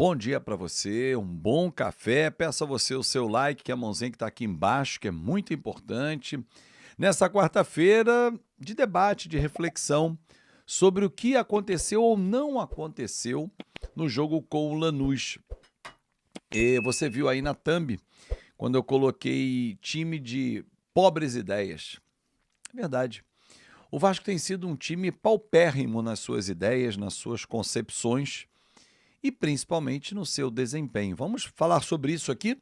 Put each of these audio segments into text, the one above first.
bom dia para você, um bom café. Peço a você o seu like, que é a mãozinha que está aqui embaixo, que é muito importante. Nessa quarta-feira de debate, de reflexão sobre o que aconteceu ou não aconteceu no jogo com o Lanús. E você viu aí na thumb, quando eu coloquei time de pobres ideias. É verdade. O Vasco tem sido um time paupérrimo nas suas ideias, nas suas concepções e principalmente no seu desempenho. Vamos falar sobre isso aqui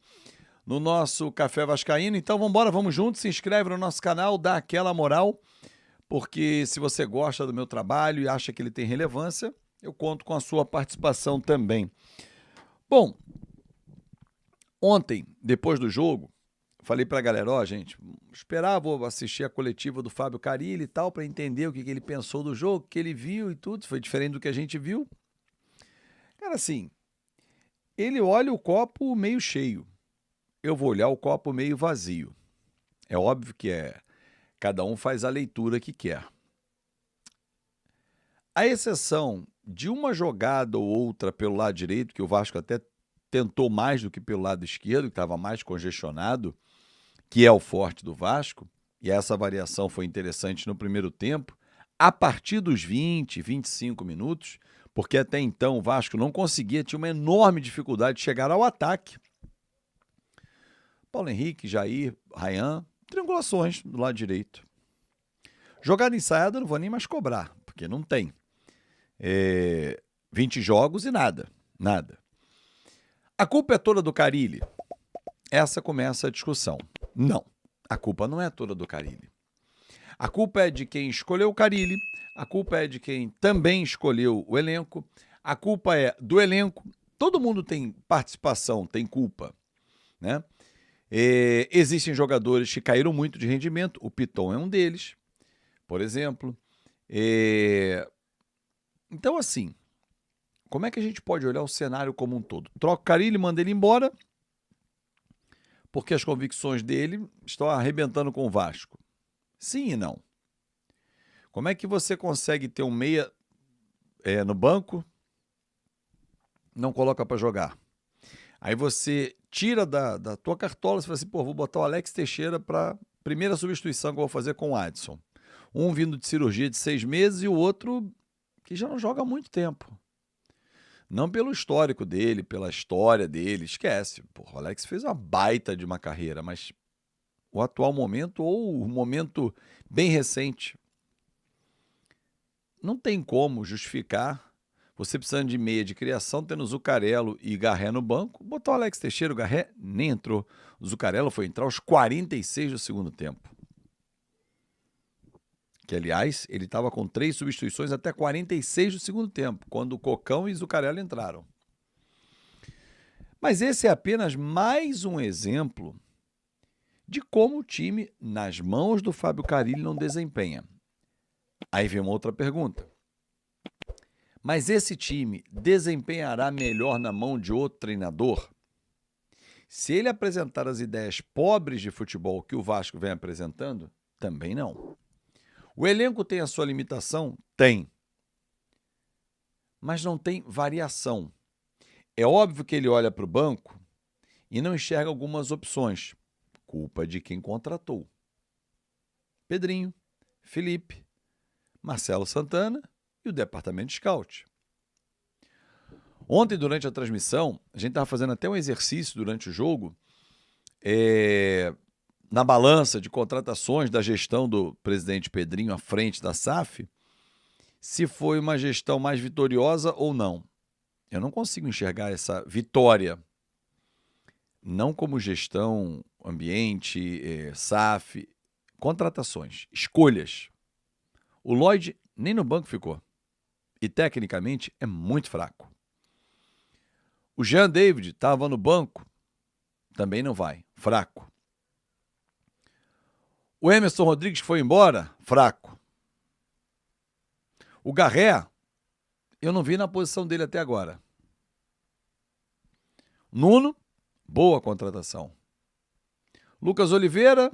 no nosso Café Vascaíno. Então vamos embora, vamos juntos, se inscreve no nosso canal, dá aquela moral, porque se você gosta do meu trabalho e acha que ele tem relevância, eu conto com a sua participação também. Bom, ontem, depois do jogo, falei pra galera, ó, gente, esperar, vou assistir a coletiva do Fábio Carille e tal, para entender o que ele pensou do jogo, o que ele viu e tudo, foi diferente do que a gente viu. Cara, assim, ele olha o copo meio cheio, eu vou olhar o copo meio vazio. É óbvio que cada um faz a leitura que quer. A exceção de uma jogada ou outra pelo lado direito, que o Vasco até tentou mais do que pelo lado esquerdo, que estava mais congestionado, que é o forte do Vasco, e essa variação foi interessante no primeiro tempo, a partir dos 20, 25 minutos, porque até então o Vasco não conseguia, tinha uma enorme dificuldade de chegar ao ataque. Paulo Henrique, Jair, Ryan, triangulações do lado direito. Jogada ensaiada não vou nem mais cobrar, porque não tem. 20 jogos e nada. A culpa é toda do Carille? Essa começa a discussão. Não, a culpa não é toda do Carille. A culpa é de quem escolheu o Carille, a culpa é de quem também escolheu o elenco, a culpa é do elenco, todo mundo tem participação, tem culpa, né? Existem jogadores que caíram muito de rendimento, o Piton é um deles, por exemplo. Então, assim, como é que a gente pode olhar o cenário como um todo? Troca o Carille, manda ele embora, porque as convicções dele estão arrebentando com o Vasco. Sim e não. Como é que você consegue ter um meia no banco, não coloca para jogar? Aí você tira da tua cartola e fala assim, vou botar o Alex Teixeira para primeira substituição que eu vou fazer com o Adson. Um vindo de cirurgia de 6 meses e o outro que já não joga há muito tempo. Não pelo histórico dele, pela história dele, esquece. O Alex fez uma baita de uma carreira, mas o atual momento ou o momento bem recente, não tem como justificar você precisando de meia de criação, tendo Zucarello e Garré no banco, botar o Alex Teixeira, o Garré nem entrou. O Zucarello foi entrar aos 46 do segundo tempo. Que, aliás, ele estava com 3 substituições até 46 do segundo tempo, quando o Cocão e Zucarello entraram. Mas esse é apenas mais um exemplo de como o time, nas mãos do Fábio Carille, não desempenha. Aí vem uma outra pergunta. Mas esse time desempenhará melhor na mão de outro treinador? Se ele apresentar as ideias pobres de futebol que o Vasco vem apresentando, também não. O elenco tem a sua limitação? Tem. Mas não tem variação. É óbvio que ele olha para o banco e não enxerga algumas opções. Culpa de quem contratou. Pedrinho, Felipe, Marcelo Santana e o departamento de scout. Ontem, durante a transmissão, a gente estava fazendo até um exercício durante o jogo, na balança de contratações da gestão do presidente Pedrinho à frente da SAF, se foi uma gestão mais vitoriosa ou não. Eu não consigo enxergar essa vitória, não como gestão, ambiente, SAF, contratações, escolhas. O Lloyd nem no banco ficou. E, tecnicamente, é muito fraco. O Jean David estava no banco, também não vai, fraco. O Emerson Rodrigues foi embora, fraco. O Garré, eu não vi na posição dele até agora. Nuno, boa contratação. Lucas Oliveira,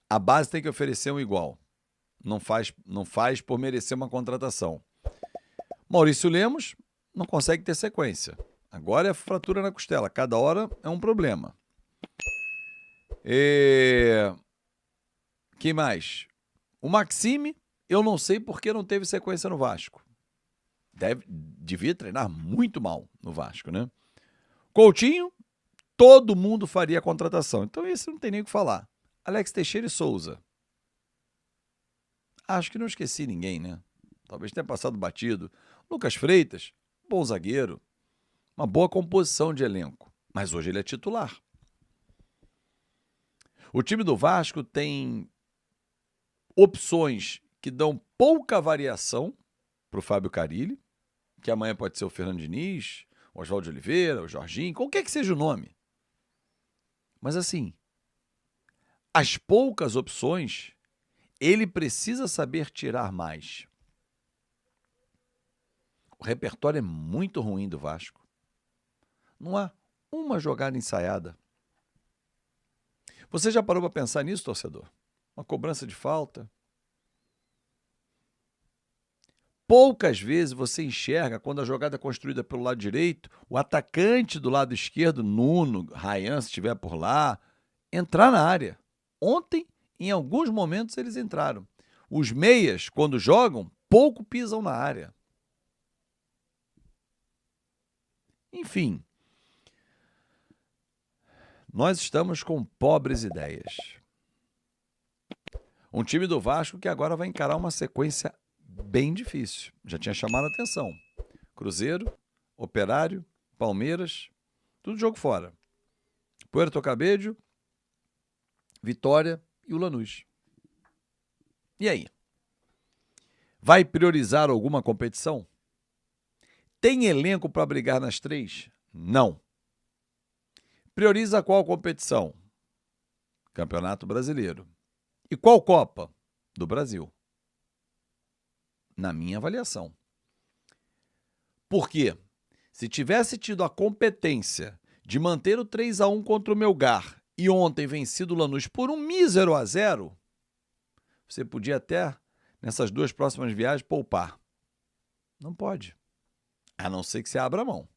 a base tem que oferecer um igual. Não faz por merecer uma contratação. Maurício Lemos, não consegue ter sequência. Agora é fratura na costela. Cada hora é um problema. Quem mais? O Maxime, eu não sei por que não teve sequência no Vasco. Devia treinar muito mal no Vasco, né? Coutinho, todo mundo faria a contratação. Então esse não tem nem o que falar. Alex Teixeira e Souza. Acho que não esqueci ninguém, né? Talvez tenha passado batido. Lucas Freitas, bom zagueiro. Uma boa composição de elenco. Mas hoje ele é titular. O time do Vasco tem opções que dão pouca variação para o Fábio Carille, que amanhã pode ser o Fernando Diniz, o Oswaldo de Oliveira, o Jorginho, qualquer que seja o nome. Mas assim, as poucas opções, ele precisa saber tirar mais. O repertório é muito ruim do Vasco. Não há uma jogada ensaiada. Você já parou para pensar nisso, torcedor? Uma cobrança de falta? Poucas vezes você enxerga, quando a jogada é construída pelo lado direito, o atacante do lado esquerdo, Nuno, Ryan, se estiver por lá, entrar na área. Ontem, em alguns momentos, eles entraram. Os meias, quando jogam, pouco pisam na área. Enfim, nós estamos com pobres ideias. Um time do Vasco que agora vai encarar uma sequência bem difícil. Já tinha chamado a atenção. Cruzeiro, Operário, Palmeiras, tudo jogo fora. Puerto Cabello, Vitória e o Lanús. E aí? Vai priorizar alguma competição? Tem elenco para brigar nas três? Não. Prioriza qual competição? Campeonato Brasileiro. E qual Copa? Do Brasil. Na minha avaliação. Por quê? Se tivesse tido a competência de manter o 3-1 contra o Melgar e ontem vencido o Lanús por um mísero 0, você podia até, nessas duas próximas viagens, poupar. Não pode. A não ser que você abra a mão.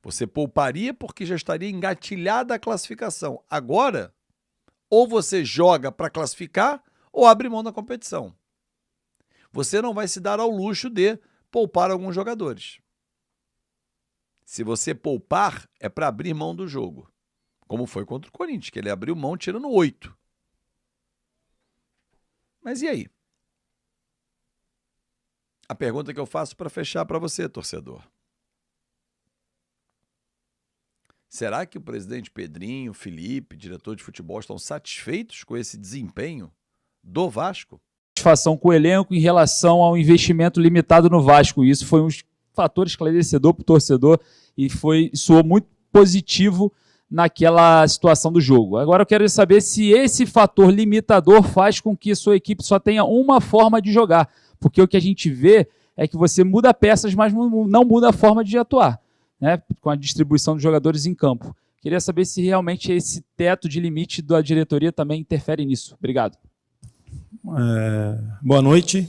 Você pouparia porque já estaria engatilhada a classificação. Agora, ou você joga para classificar ou abre mão da competição. Você não vai se dar ao luxo de poupar alguns jogadores. Se você poupar, é para abrir mão do jogo. Como foi contra o Corinthians, que ele abriu mão tirando 8. Mas e aí? A pergunta que eu faço para fechar para você, torcedor. Será que o presidente Pedrinho, Felipe, diretor de futebol, estão satisfeitos com esse desempenho do Vasco? Satisfação com o elenco em relação ao investimento limitado no Vasco. Isso foi um fator esclarecedor para o torcedor e soou muito positivo naquela situação do jogo. Agora eu quero saber se esse fator limitador faz com que a sua equipe só tenha uma forma de jogar, porque o que a gente vê é que você muda peças, mas não muda a forma de atuar, né, com a distribuição dos jogadores em campo. Queria saber se realmente esse teto de limite da diretoria também interfere nisso. Obrigado. Boa noite.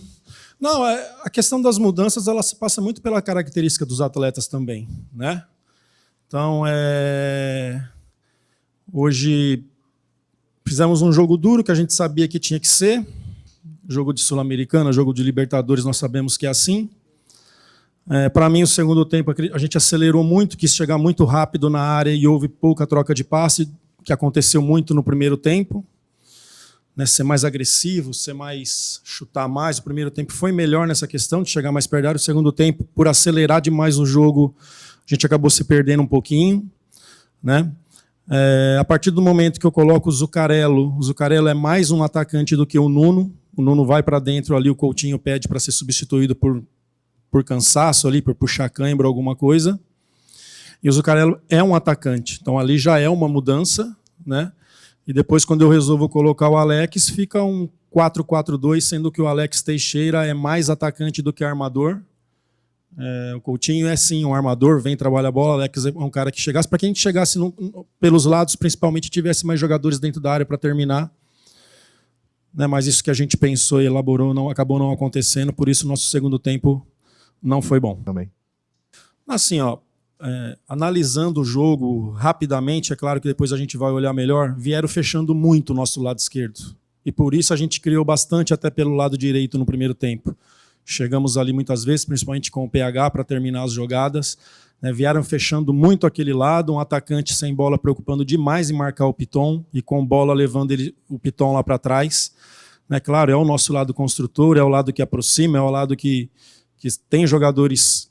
Não, a questão das mudanças, ela se passa muito pela característica dos atletas também, né? Então, hoje fizemos um jogo duro que a gente sabia que tinha que ser. Jogo de Sul-Americana, jogo de Libertadores, nós sabemos que é assim. Para mim, o segundo tempo, a gente acelerou muito, quis chegar muito rápido na área e houve pouca troca de passe, que aconteceu muito no primeiro tempo. Né, ser mais agressivo, chutar mais. O primeiro tempo foi melhor nessa questão de chegar mais perto da área. O segundo tempo, por acelerar demais o jogo, a gente acabou se perdendo um pouquinho. Né? A partir do momento que eu coloco o Zuccarello é mais um atacante do que o Nuno. O Nuno vai para dentro ali, o Coutinho pede para ser substituído por cansaço ali, por puxar cãibra, alguma coisa. E o Zuccarello é um atacante. Então ali já é uma mudança, né? E depois, quando eu resolvo colocar o Alex, fica um 4-4-2, sendo que o Alex Teixeira é mais atacante do que armador. O Coutinho é sim um armador, vem, trabalha a bola. O Alex é um cara que chegasse, para que a gente chegasse pelos lados, principalmente, tivesse mais jogadores dentro da área para terminar. Né, mas isso que a gente pensou e elaborou acabou não acontecendo, por isso o nosso segundo tempo não foi bom. Também. Assim, ó, analisando o jogo rapidamente, é claro que depois a gente vai olhar melhor, vieram fechando muito o nosso lado esquerdo. E por isso a gente criou bastante até pelo lado direito no primeiro tempo. Chegamos ali muitas vezes, principalmente com o PH, para terminar as jogadas. Né, vieram fechando muito aquele lado, um atacante sem bola preocupando demais em marcar o Piton e com bola levando o Piton lá para trás. Né, claro, é o nosso lado construtor, é o lado que aproxima, é o lado que tem jogadores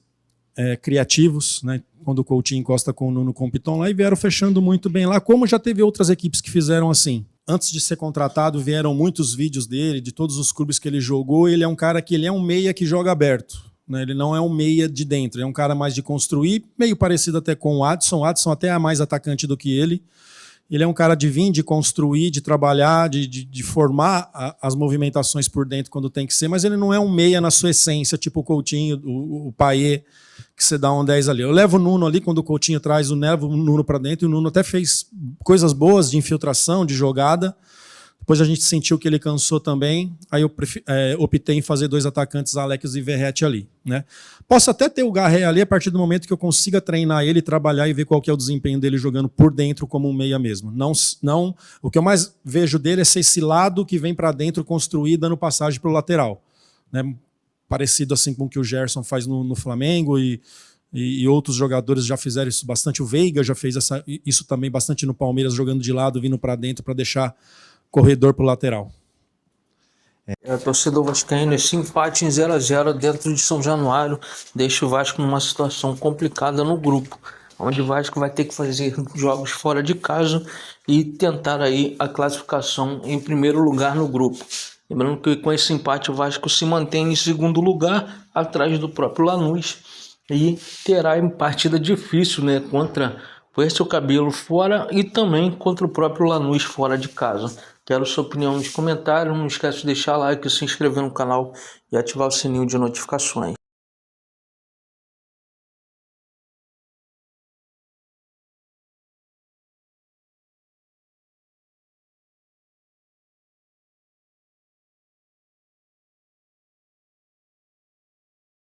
criativos, né, quando o Coutinho encosta com o Nuno com o Piton lá, e vieram fechando muito bem lá, como já teve outras equipes que fizeram assim. Antes de ser contratado, vieram muitos vídeos dele, de todos os clubes que ele jogou. Ele é um cara que ele é um meia que joga aberto, né? Ele não é um meia de dentro, ele é um cara mais de construir, meio parecido até com o Adson. O Adson até é mais atacante do que ele. Ele é um cara de vir, de construir, de trabalhar, de formar as movimentações por dentro quando tem que ser, mas ele não é um meia na sua essência, tipo o Coutinho, o Payet, que você dá um 10 ali. Eu levo o Nuno ali, quando o Coutinho traz, eu levo o Nuno para dentro, e o Nuno até fez coisas boas de infiltração, de jogada. Depois a gente sentiu que ele cansou também, aí eu optei em fazer 2 atacantes, Alex e Verratti ali. Né? Posso até ter o Garré ali a partir do momento que eu consiga treinar ele, trabalhar e ver qual que é o desempenho dele jogando por dentro como um meia mesmo. Não, o que eu mais vejo dele é ser esse lado que vem para dentro construir, dando passagem para o lateral. Né? Parecido assim com o que o Gerson faz no Flamengo e outros jogadores já fizeram isso bastante. O Veiga já fez isso também bastante no Palmeiras, jogando de lado, vindo para dentro para deixar corredor para o lateral. Torcedor vascaíno, esse empate em 0-0 dentro de São Januário deixa o Vasco numa situação complicada no grupo, onde o Vasco vai ter que fazer jogos fora de casa e tentar aí a classificação em primeiro lugar no grupo. Lembrando que com esse empate o Vasco se mantém em segundo lugar, atrás do próprio Lanús, e terá partida difícil, né, contra o Puerto Cabelo fora e também contra o próprio Lanús fora de casa. Quero sua opinião nos comentários, não esquece de deixar like, se inscrever no canal e ativar o sininho de notificações.